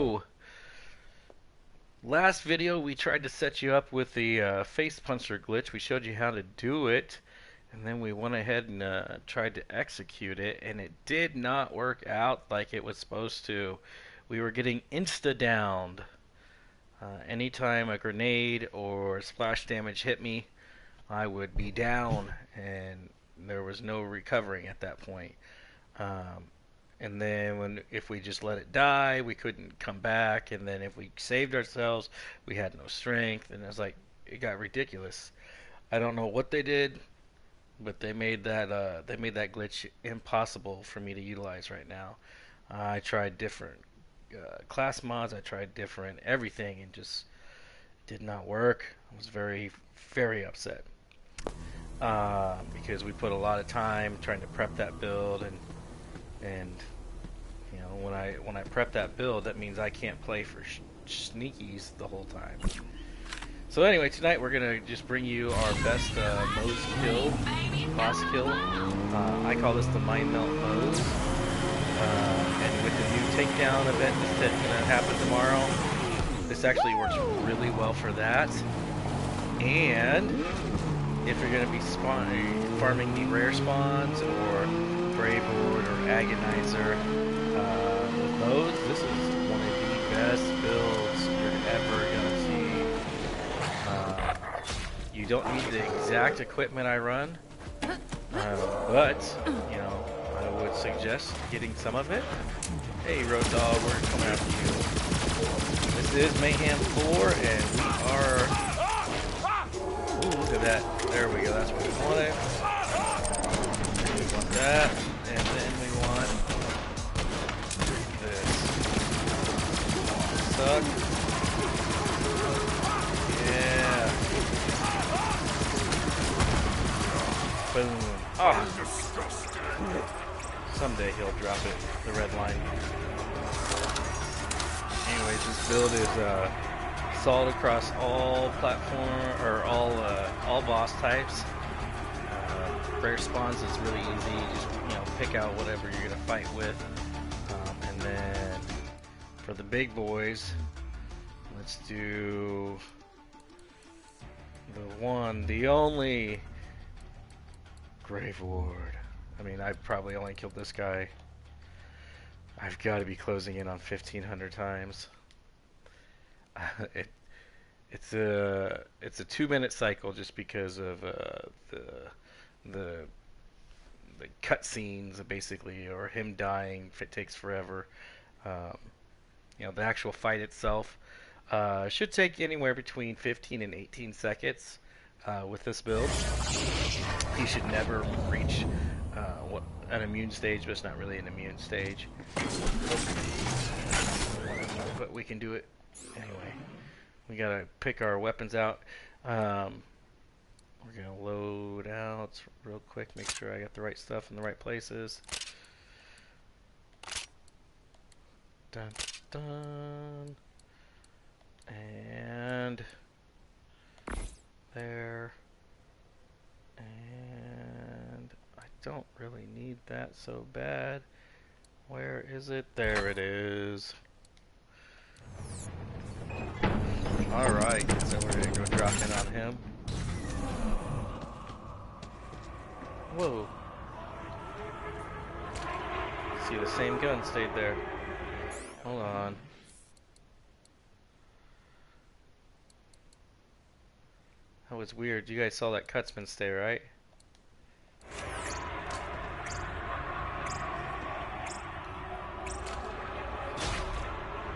Oh, last video we tried to set you up with the face puncher glitch. We showed you how to do it, and then we went ahead and tried to execute it, and it did not work out like it was supposed to. We were getting insta-downed. Anytime a grenade or splash damage hit me, I would be down, and there was no recovering at that point. Um, and then if we just let it die, we couldn't come back. And then if we saved ourselves, we had no strength. And it got ridiculous. I don't know what they did, but they made that glitch impossible for me to utilize right now. I tried different class mods. I tried different everything, and just did not work. I was very very upset because we put a lot of time trying to prep that build, and you know, when I prep that build, that means I can't play for sneakies the whole time. So anyway, tonight we're gonna just bring you our best Moze kill, boss kill. I call this the Mind Melt Moze. And with the new takedown event that's gonna happen tomorrow, this actually works really well for that. And if you're gonna be farming the rare spawns or Braveward or Agonizer, with Moze, this is one of the best builds you're ever gonna see. You don't need the exact equipment I run, but you know, I would suggest getting some of it. Hey, Road Dog, we're coming after you. This is Mayhem 4, and we are. Ooh, look at that! There we go. That's what we wanted. We want that, and then we want this. Suck. Yeah. Boom. Oh. Someday he'll drop it. The red line. Anyways, this build is solid across all platform or all boss types. Rare spawns is really easy. You just pick out whatever you're gonna fight with, and then for the big boys, let's do the one, the only Grave Ward. I mean, I probably only killed this guy. I've got to be closing in on 1,500 times. It's a 2-minute cycle just because of the cutscenes basically, or him dying. If it takes forever, the actual fight itself should take anywhere between 15 and 18 seconds. With this build, he should never reach an immune stage, but it's not really an immune stage. But we can do it anyway. We gotta pick our weapons out. We're gonna load out real quick, make sure I got the right stuff in the right places. Dun dun. And there. And I don't really need that so bad. Where is it? There it is. Alright, so we're gonna go drop in on him. Whoa. See, the same gun stayed there. Hold on. That was weird. You guys saw that cutsman stay, right?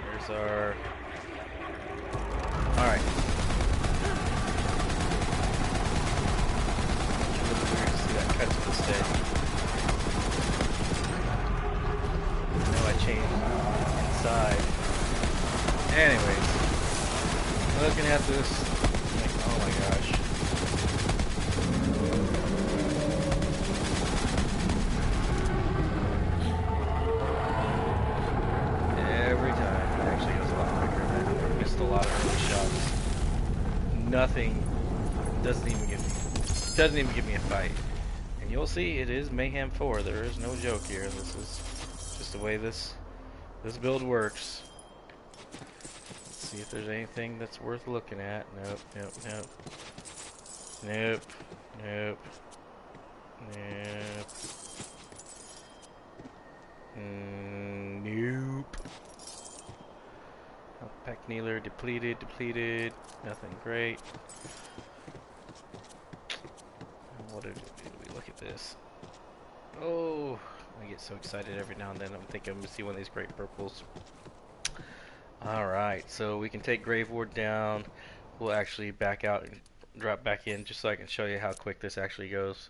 Here's our... Alright. Really weird to see that cutsman stay. Now I changed inside. Anyways. Looking at this. Oh my gosh. Every time. It actually goes a lot quicker. I missed a lot of early shots. Nothing. Doesn't even give me a fight. And you'll see it is Mayhem 4. There is no joke here. This is just the way this build works. See if there's anything that's worth looking at. Nope, nope, nope. Nope, nope, nope. Nope. Pack Kneeler depleted, depleted. Nothing great. What did we look at this? Oh, I get so excited every now and then. I'm thinking I'm gonna see one of these great purples. Alright, so we can take Grave Ward down. We'll actually back out and drop back in just so I can show you how quick this actually goes.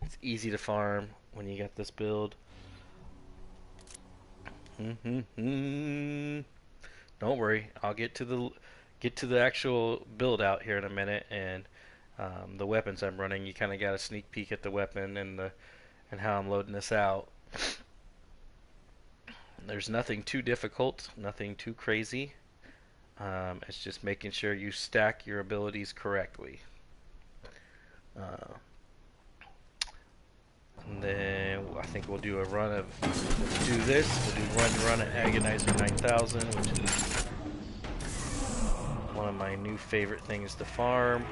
It's easy to farm when you got this build. Don't worry, I'll get to the actual build out here in a minute, and the weapons I'm running. You kind of got a sneak peek at the weapon and how I'm loading this out. There's nothing too difficult, nothing too crazy. It's just making sure you stack your abilities correctly. And then I think we'll do a run of, let's do this, we'll do run at Agonizer 9000, which is one of my new favorite things to farm,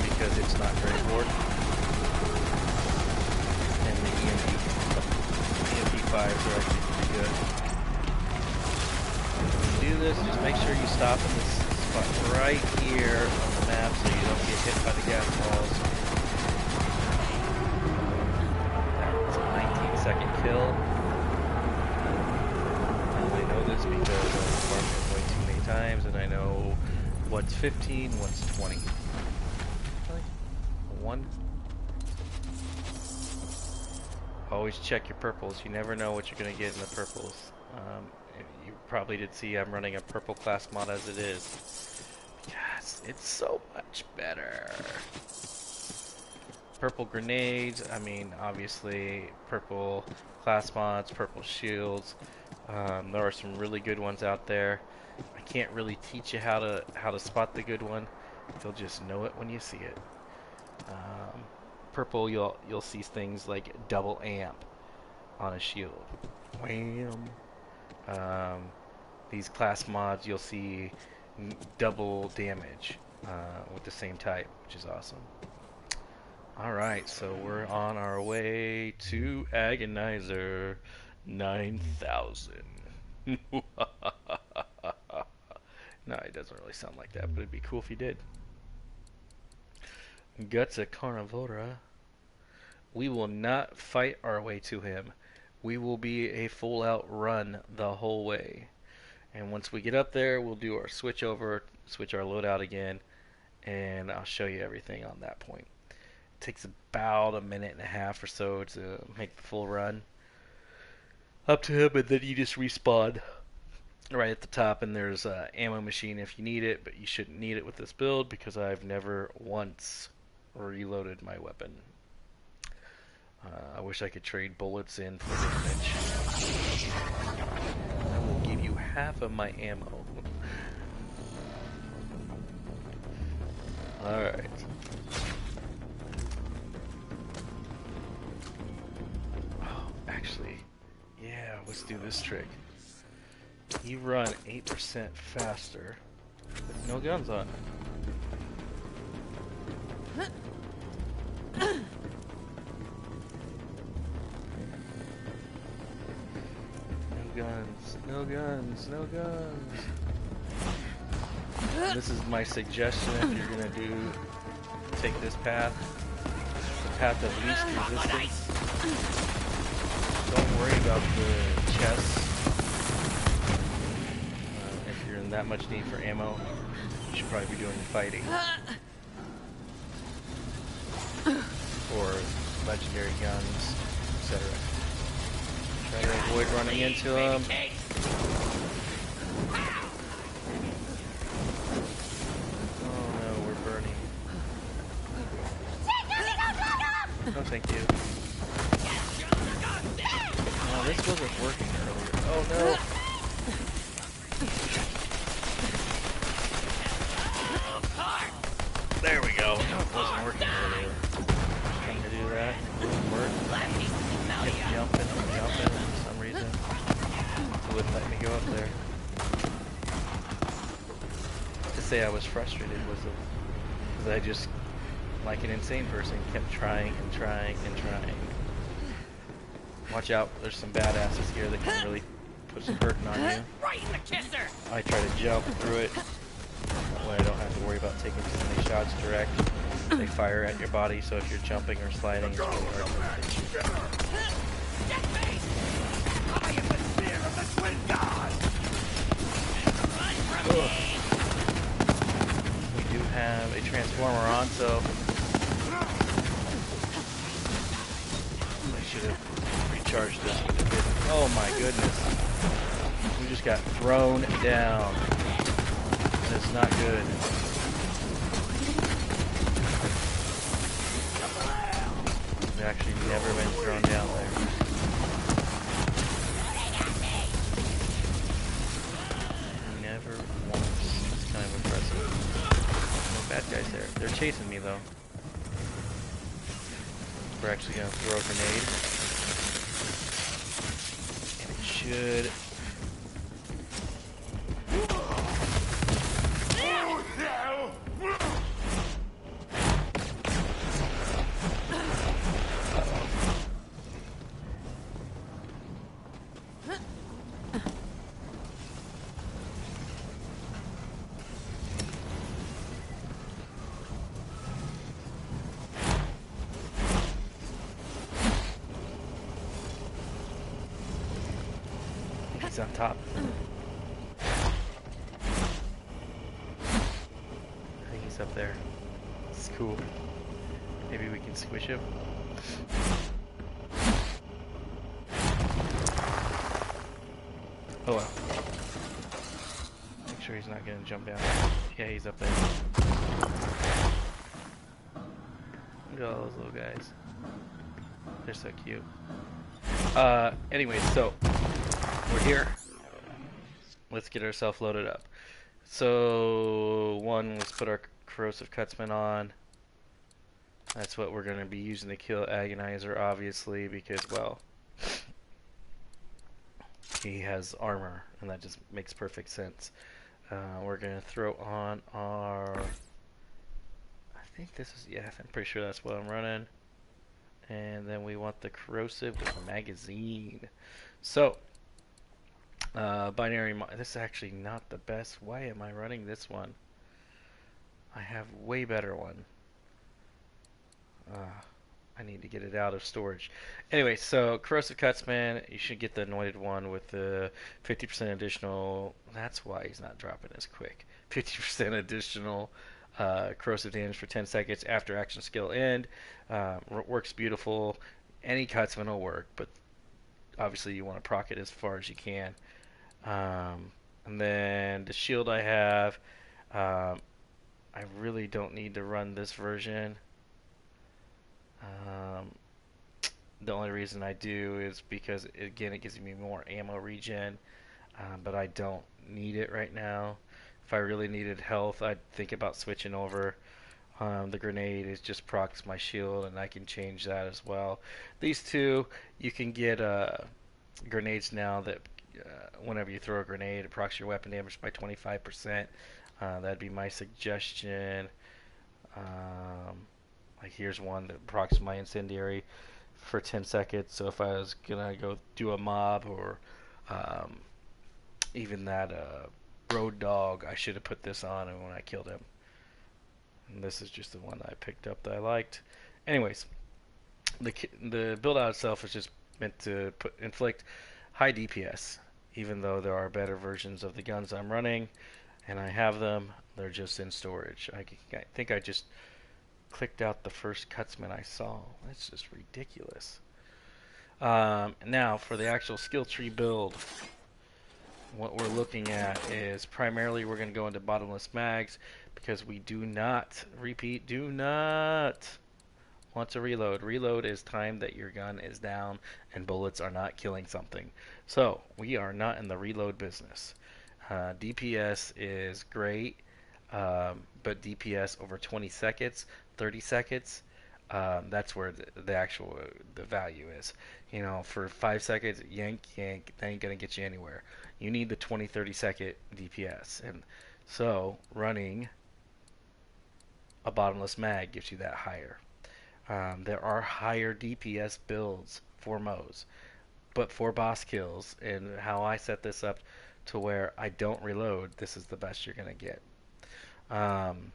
because it's not Grave Ward. And the EMP5s are actually pretty good. When you do this, just make sure you stop in this spot right here on the map so you don't get hit by the gas balls. Second kill. I know this because I've farmed it way too many times, and I know what's 15, what's 20. Really? One. Always check your purples. You never know what you're gonna get in the purples. You probably did see I'm running a purple class mod as it is. Yes, it's so much better. Purple grenades, I mean, obviously, purple class mods, purple shields. There are some really good ones out there. I can't really teach you how to spot the good one. You'll just know it when you see it. Purple, you'll see things like double amp on a shield. Wham! These class mods, you'll see double damage with the same type, which is awesome. Alright, so we're on our way to Agonizer 9000. No, it doesn't really sound like that, but it'd be cool if he did. Guts a Carnivora. We will not fight our way to him. We will be a full out run the whole way. And once we get up there, we'll do our switch over, switch our loadout again, and I'll show you everything on that point. Takes about a minute and a half or so to make the full run up to him, and then you just respawn right at the top, and there's an ammo machine if you need it, but you shouldn't need it with this build because I've never once reloaded my weapon. I wish I could trade bullets in for damage. I will give you half of my ammo. Alright. Actually, yeah, let's do this trick. You run 8% faster with no guns on. No guns, no guns, no guns. And this is my suggestion if you're gonna take this path, the path of least resistance. Don't worry about the chests. If you're in that much need for ammo, you should probably be doing fighting. Or legendary guns, etc. Try to avoid running into them. Oh no, we're burning. No, thank you. Oh, this wasn't working earlier. Oh no! There we go. No, it wasn't working earlier. Trying to do that. It didn't work. Kept jumping and jumping for some reason. wouldn't let me go up there. To say I was frustrated was because I just, like an insane person, kept trying and trying and trying. Watch out, there's some badasses here that can really put some hurting on you. Right in the kisser. I try to jump through it. That way I don't have to worry about taking too many shots direct. They fire at your body, so if you're jumping or sliding, it's really hard to hit you. I am the spear of the twin god. Run from me. We do have a transformer on, so I should have recharged this with a bit. Oh my goodness. We just got thrown down. That's not good. I've actually never been thrown down there. Never once. It's kind of impressive. No bad guys there. They're chasing me though. We're actually going to throw a grenade. And it should... He's on top. I think he's up there. It's cool. Maybe we can squish him. Oh well. Make sure he's not gonna jump down. Yeah, he's up there. Look at all those little guys. They're so cute. Anyway, so we're here. Let's get ourselves loaded up. So, let's put our corrosive cutsman on. That's what we're going to be using to kill Agonizer, obviously, because, well, he has armor, and that just makes perfect sense. We're going to throw on our... I think this is... Yeah, I'm pretty sure that's what I'm running. And then we want the corrosive with the magazine. So, binary... This is actually not the best. Why am I running this one? I have way better one. I need to get it out of storage. Anyway, so corrosive cutsman, you should get the anointed one with the 50% additional. That's why he's not dropping as quick. 50% additional corrosive damage for 10 seconds after action skill end. Works beautiful. Any cutsman will work, but obviously you want to proc it as far as you can. And then the shield I have, I really don't need to run this version. The only reason I do is because, again, it gives me more ammo regen, but I don't need it right now. If I really needed health, I'd think about switching over. The grenade is just procs my shield, and I can change that as well. These two, you can get grenades now that whenever you throw a grenade, it procs your weapon damage by 25%. That'd be my suggestion. Like here's one that procs my incendiary for 10 seconds. So if I was gonna go do a mob or even that road dog, I should have put this on when I killed him. And this is just the one that I picked up that I liked. Anyways, the build out itself is just meant to inflict high DPS. Even though there are better versions of the guns I'm running, and I have them, they're just in storage. I think I just clicked out the first cutsman I saw. That's just ridiculous. Now, for the actual skill tree build, what we're looking at is primarily we're going to go into bottomless mags because we do not, repeat, do not want to reload. Reload is time that your gun is down and bullets are not killing something. So, we are not in the reload business. DPS is great, but DPS over 20 seconds, 30 seconds, That's where the actual the value is. For 5 seconds, yank, yank, that ain't gonna get you anywhere. You need the 20, 30-second DPS, and so running a bottomless mag gives you that higher. There are higher DPS builds for Moze, but for boss kills, and how I set this up to where I don't reload, this is the best you're gonna get. Um,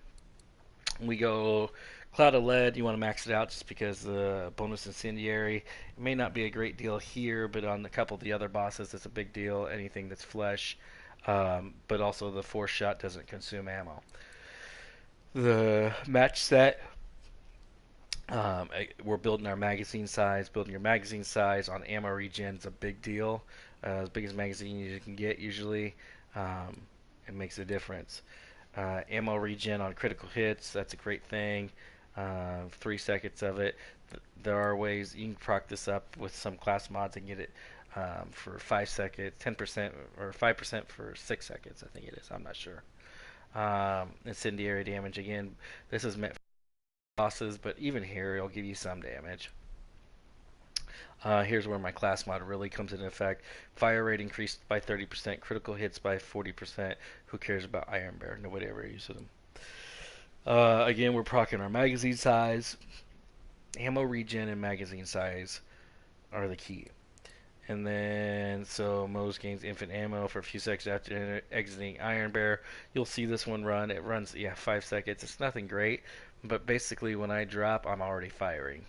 we go Cloud of Lead. You want to max it out just because the bonus incendiary it may not be a great deal here, but on a couple of the other bosses, it's a big deal. Anything that's flesh, but also the force shot doesn't consume ammo. The match set. We're building our magazine size. Building your magazine size on ammo regen is a big deal. As big as magazine you can get usually, um, it makes a difference. Ammo regen on critical hits, that's a great thing. 3 seconds of it. There are ways you can proc this up with some class mods and get it for 5 seconds, 10% or 5% for 6 seconds. I think it is. I'm not sure. Incendiary damage again. This is meant for bosses, but even here it'll give you some damage. Here's where my class mod really comes into effect. Fire rate increased by 30%, critical hits by 40%. Who cares about Iron Bear? Nobody ever uses them. Again, we're procking our magazine size. Ammo regen and magazine size are the key. And then, so Moze gains infinite ammo for a few seconds after exiting Iron Bear. You'll see this one run. It runs, 5 seconds. It's nothing great, but basically when I drop, I'm already firing.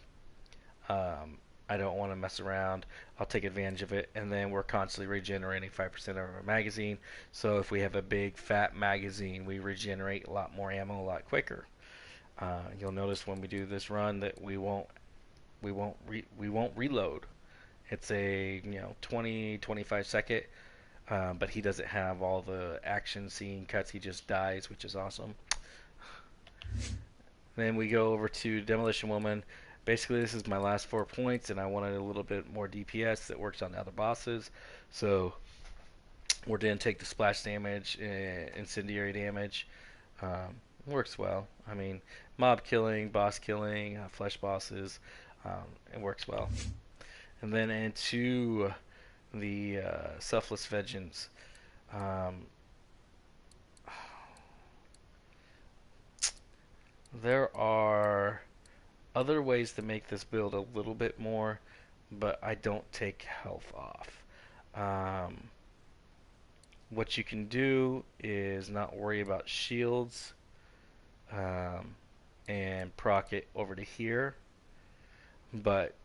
Um, I don't want to mess around. I'll take advantage of it, and then we're constantly regenerating 5% of our magazine. So if we have a big fat magazine, we regenerate a lot more ammo a lot quicker. You'll notice when we do this run that we won't reload. It's a 20-25 second, but he doesn't have all the action scene cuts. He just dies, which is awesome. Then we go over to Demolition Woman. Basically, this is my last 4 points, and I wanted a little bit more DPS that works on the other bosses. So we're going to take the splash damage, incendiary damage. Works well. I mean, mob killing, boss killing, flesh bosses. It works well. And then into the Selfless Vengeance. Um, there are other ways to make this build a little bit more, but I don't take health off. Um, what you can do is not worry about shields um, and proc it over to here, but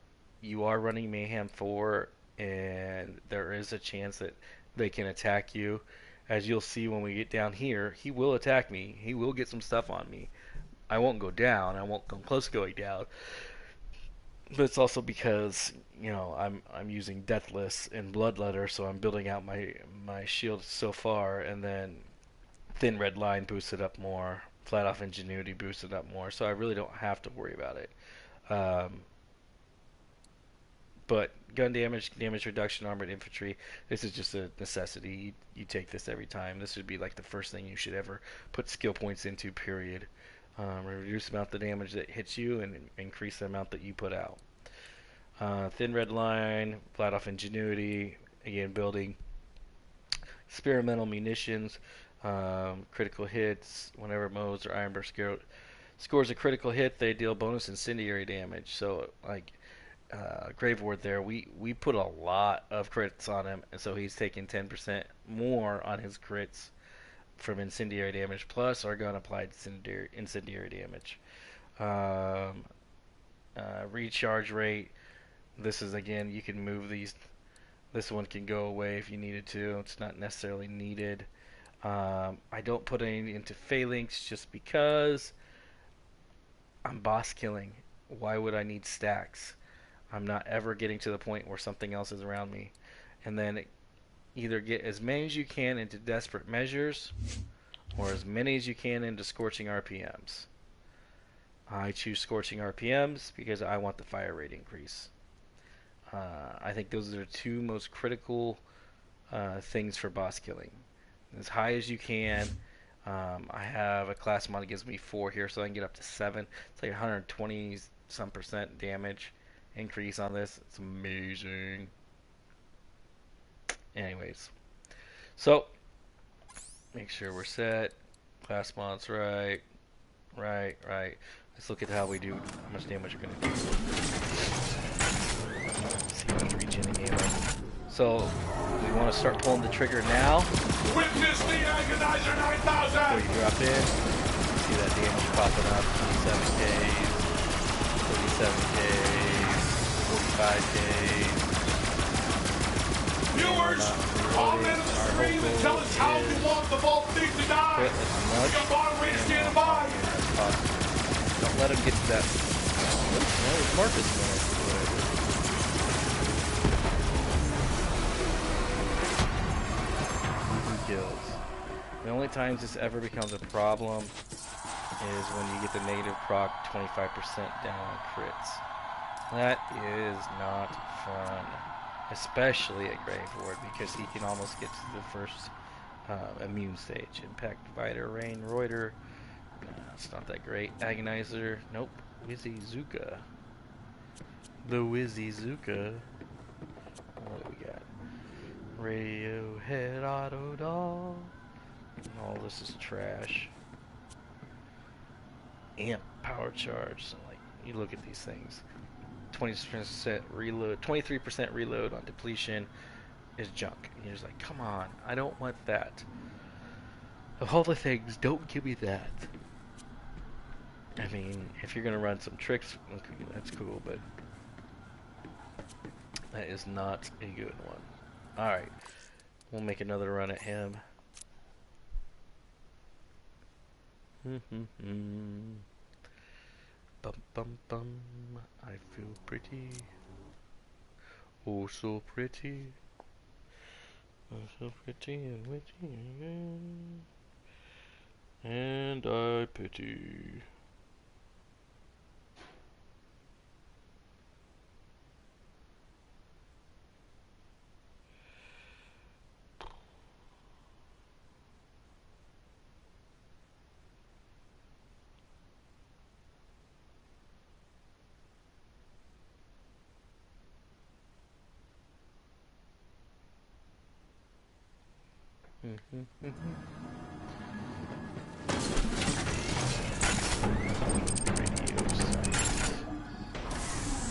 you are running Mayhem 4, and there is a chance that they can attack you. As you'll see when we get down here, he will attack me. He will get some stuff on me. I won't go down. I won't come close to going down. But it's also because I'm using Deathless and Bloodletter, so I'm building out my shield so far, and then Thin Red Line boosts it up more. Flat Off Ingenuity boosts it up more, so I really don't have to worry about it. Um, but gun damage, damage reduction, armored infantry, this is just a necessity. You take this every time. This would be like the first thing you should ever put skill points into, period. Reduce the amount of damage that hits you and increase the amount that you put out. Thin Red Line, Flat Off Ingenuity, again building experimental munitions, critical hits. Whenever Moze or Ironburst scores a critical hit, they deal bonus incendiary damage. So like Grave Ward there, we put a lot of crits on him, and so he's taking 10% more on his crits from incendiary damage, plus our gun applied incendiary damage. Um, Recharge rate. This is again, you can move these. This one can go away if you needed to. It's not necessarily needed. I don't put any into phalanx just because I'm boss killing. Why would I need stacks? I'm not ever getting to the point where something else is around me. And then either get as many as you can into desperate measures or as many as you can into scorching RPMs. I choose scorching RPMs because I want the fire rate increase. I think those are the two most critical things for boss killing. As high as you can. I have a class mod that gives me 4 here, so I can get up to 7. It's like 120 some percent damage increase on this. It's amazing. Anyways, so make sure we're set. Class mods right. Right. Let's look at how we do, how much damage we're going to do. See how much regening ammo. So, we want to start pulling the trigger now. Witness the Agonizer 9000! Before you drop in. See that damage popping up. 27 days, 37 days, 45 days. Viewers, comment in the stream and tell us how you want the Vault Thief to die. We got moderators standing by. Don't let him get to that. No, it's Marcus going to it. Kills. The only times this ever becomes a problem is when you get the negative proc 25% down on crits. That is not fun. Especially at Grave Ward, because he can almost get to the first immune stage. Impact, Viter, Rain, Reuter. It's not that great. Agonizer. Nope. Wizzy Zuka. The Wizzy Zuka. What do we got? Radiohead Auto Doll. All this is trash. Amp Power Charge. So, like, you look at these things. 20% reload, 23% reload on depletion is junk. And you're just like, come on, I don't want that. Of all the things, don't give me that. I mean, if you're gonna run some tricks, okay, that's cool, but that is not a good one. Alright, we'll make another run at him. Bum bum bum, I feel pretty. Oh, so pretty. Oh, so pretty and witty. And I pity.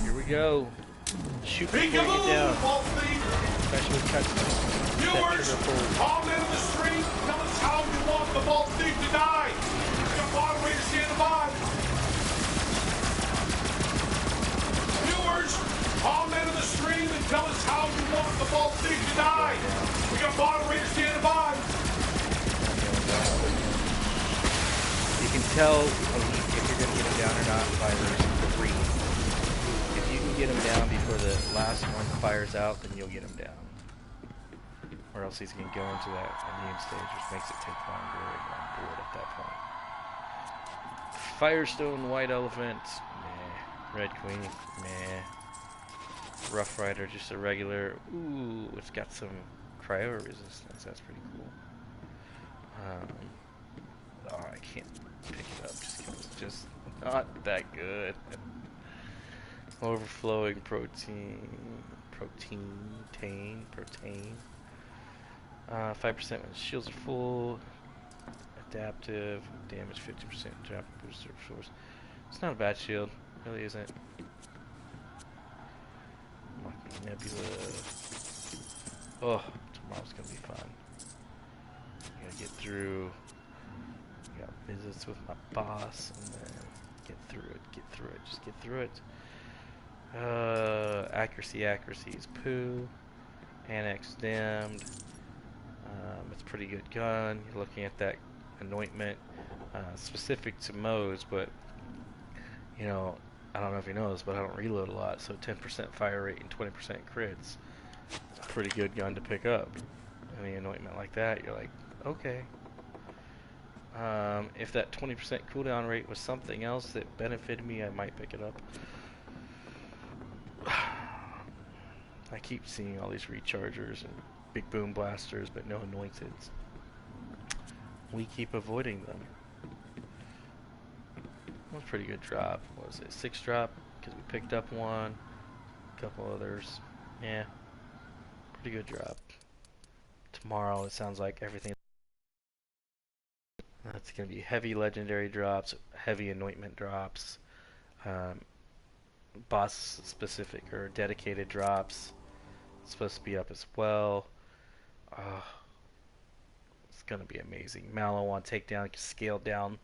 Here we go. Shoot before you get down. Especially with cutscenes. Viewers, comment in the stream. Tell us how you want the Vault Thief to die. We got moderators standing by. Viewers, comment in the stream and tell us how you want the Vault Thief to die. We got moderators standing by. You can tell if you're going to get him down or not by the green. If you can get him down before the last one fires out, then you'll get him down. Or else he's going to go into that immune stage, which makes it take longer and on board at that point. Firestone, White Elephant, meh. Red Queen, meh. Rough Rider, just a regular. Ooh, it's got some cryo resistance. That's pretty cool. Oh, I can't pick it up just because it's just not that good. Overflowing protein. 5% when shields are full. Adaptive. Damage 50%. Drop booster force. It's not a bad shield. It really isn't. Nebula. Oh, tomorrow's gonna be fun. Gotta get through. Got visits with my boss, and then get through it, just get through it. Accuracy is poo. Annex dimmed. It's a pretty good gun. You're looking at that anointment, specific to Moze, but you know, I don't know if you know this, but I don't reload a lot, so 10% fire rate and 20% crits. It's a pretty good gun to pick up. Any anointment like that, you're like, okay. If that 20% cooldown rate was something else that benefited me, I might pick it up. I keep seeing all these rechargers and big boom blasters, but no anointeds. We keep avoiding them. That was a pretty good drop. What was it? 6 drop? because we picked up one, a couple others. Yeah, pretty good drop. Tomorrow it sounds like everything. That's going to be heavy legendary drops, heavy anointment drops, um, boss specific or dedicated drops. It's supposed to be up as well. Uh, it's going to be amazing. Mallow on takedown scaled down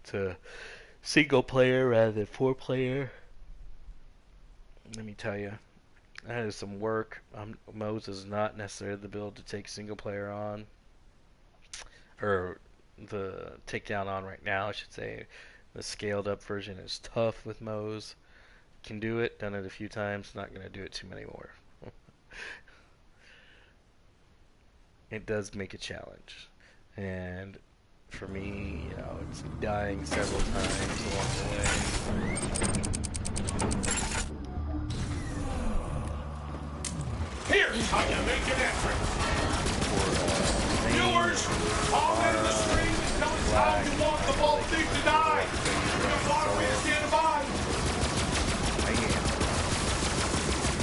to single player rather than 4 player. Let me tell you, that is some work. Moze is not necessarily the build to take single player on, or the takedown on right now, I should say. The scaled up version is tough with Moze. Can do it, done it a few times, not going to do it too many more. It does make a challenge. And for me, you know, it's dying several times along the way. Here's how you make an entrance. Viewers, comment in the stream and tell us how you want the Vault Thief to die. We got moderator standing by.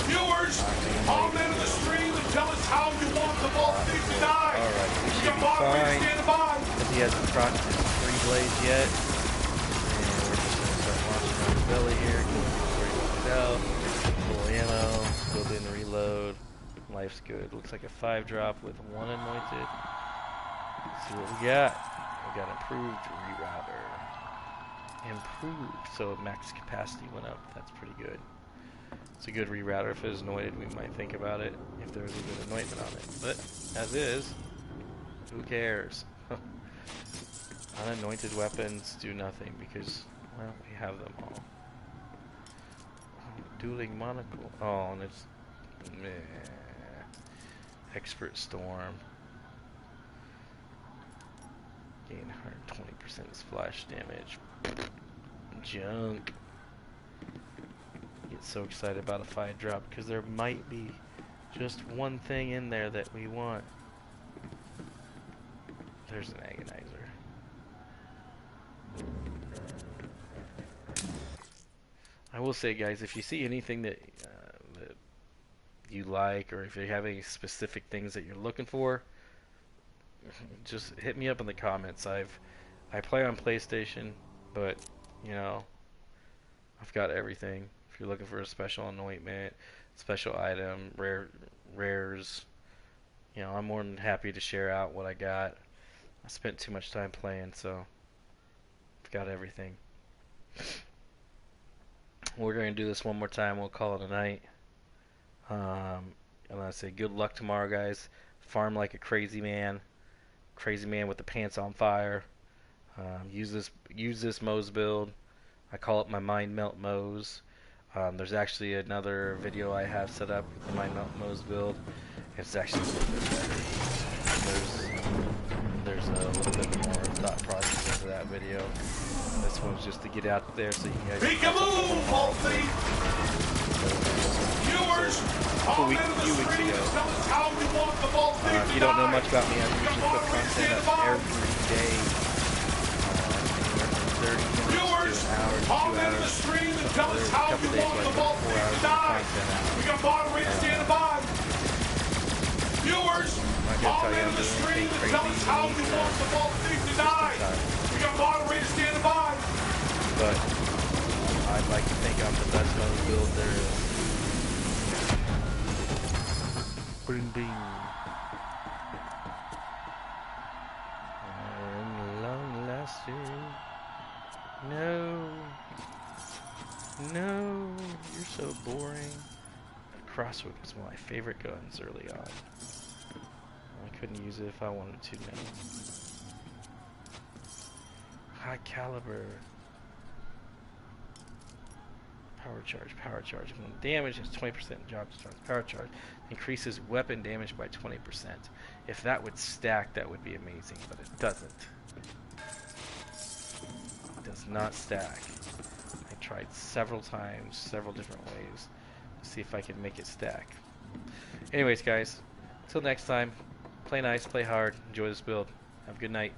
Viewers, comment in the stream and tell us how you want the Vault Thief to die. Alright, we We should got be moderator fine. standing by. Because he hasn't procced his 3 blades yet. And we're just going to start launching on his belly here. Out. Full ammo. Still didn't reload. Life's good. Looks like a 5-drop with 1 anointed. Let's see what we got. We got improved rerouter. Improved. So max capacity went up. That's pretty good. It's a good rerouter. If it was anointed, we might think about it if there was a good anointment on it. But as is, who cares? Unanointed weapons do nothing because, well, we have them all. Dueling monocle. Oh, and it's meh. Expert storm. Gain 120% splash damage. Junk. Get so excited about a 5-drop because there might be just one thing in there that we want. There's an agonizer. I will say, guys, if you see anything that you like, or if you have any specific things that you're looking for, just hit me up in the comments. I play on PlayStation, but you know, I've got everything. If you're looking for a special anointment, special item, rares, you know, I'm more than happy to share out what I got. I spent too much time playing, so I've got everything. We're going to do this one more time. We'll call it a night. And I say good luck tomorrow, guys. Farm like a crazy man. Crazy man with the pants on fire. Use this Moze build. I call it my Mind Melt Moze. There's actually another video I have set up with the Mind Melt Moze build. It's actually a little bit better. There's a little bit more thought process into that video. This one's just to get out there so you guys can Peekaboo, Vault Thief! Viewers, comment in the few weeks stream ago. and tell us how you want the Vault Thief If to you don't know die. much about me, I We got usually put moderator content standing up by. every day. Anywhere from 30 minutes Viewers, to an hour to 2 comment in the hours. stream and tell us There's a how couple you days want where I the put Vault 4 Thief hours to of die. content out. We got moderator standing by. Viewers, I'm not gonna tell comment you in I'm the doing stream anything and crazy tell us how you unique want the Vault Thief to just in die. time. We got moderator standing by. But I'd like to think I'm the best Moze build there is. Bing bing. Long lasting. No. No. You're so boring. Crosswind was one of my favorite guns early on. I couldn't use it if I wanted to now. High caliber. Power charge, power charge. When damage has 20% job starts. Power charge increases weapon damage by 20%. If that would stack, that would be amazing, but it doesn't. It does not stack. I tried several times, several different ways to see if I could make it stack. Anyways, guys, until next time, play nice, play hard, enjoy this build. Have a good night.